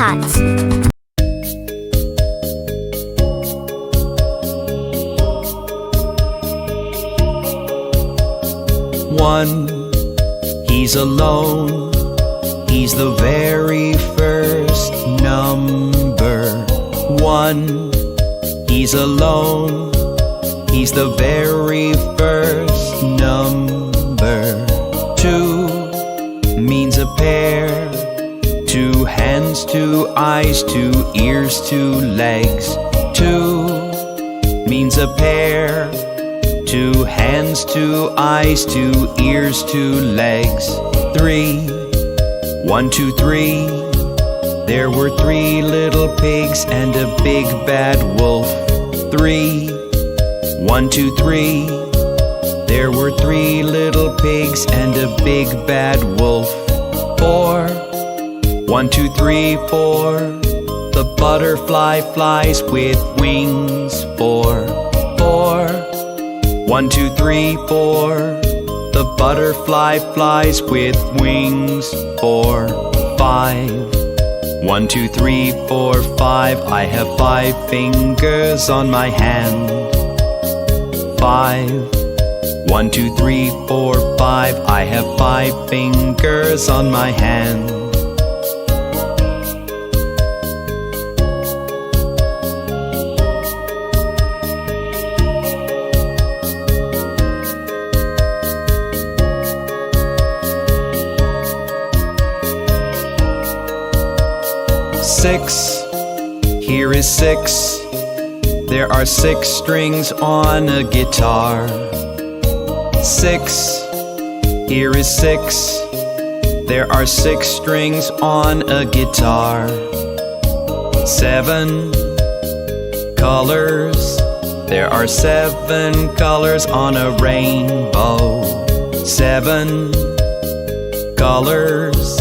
tots. One, he's alone. He's the very first number. One, he's alone. He's the very first number. Two means a pair. 2 hands, 2 eyes, 2 ears, 2 legs. 2 means a pair. 2 hands, 2 eyes, 2 ears, 2 legs. 3, 1, 2, 3. There were 3 little pigs and a big bad wolf. 3, 1, 2, 3. There were 3 little pigs and a big bad wolf. 4, 1, 2, 3, 4. The butterfly flies with wings. 4, 4. 1, 2, 3, 4. The butterfly flies with wings. 4, 5. 1, 2, 3, 4, 5. I have 5 fingers on my hand. 5. 1, 2, 3, 4, 5. I have 5 fingers on my hand. Six, here is 6. There are 6 strings on a guitar. 6, here is 6. There are 6 strings on a guitar. 7 colors. There are 7 colors on a rainbow. 7 colors.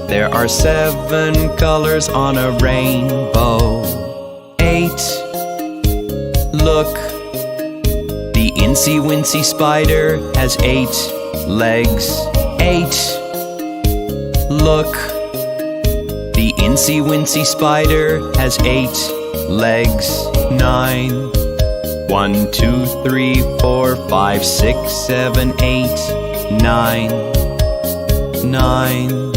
There are 7 colors on a rainbow. 8, look. The incy wincy spider has 8 legs. 8, look. The incy wincy spider has 8 legs. 9, 1, 2, 3, 4, 5, 6, 7, 8. 9, 9.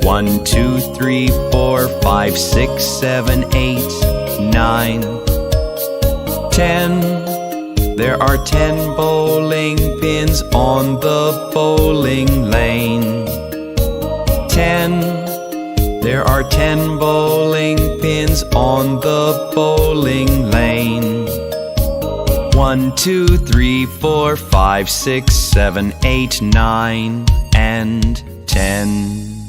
1, 2, 3, 4, 5, 6, 7, 8, 9. 10. There are 10 bowling pins on the bowling lane. 10. There are 10 bowling pins on the bowling lane. 1, 2, 3, 4, 5, 6, 7, 8, 9, and 10.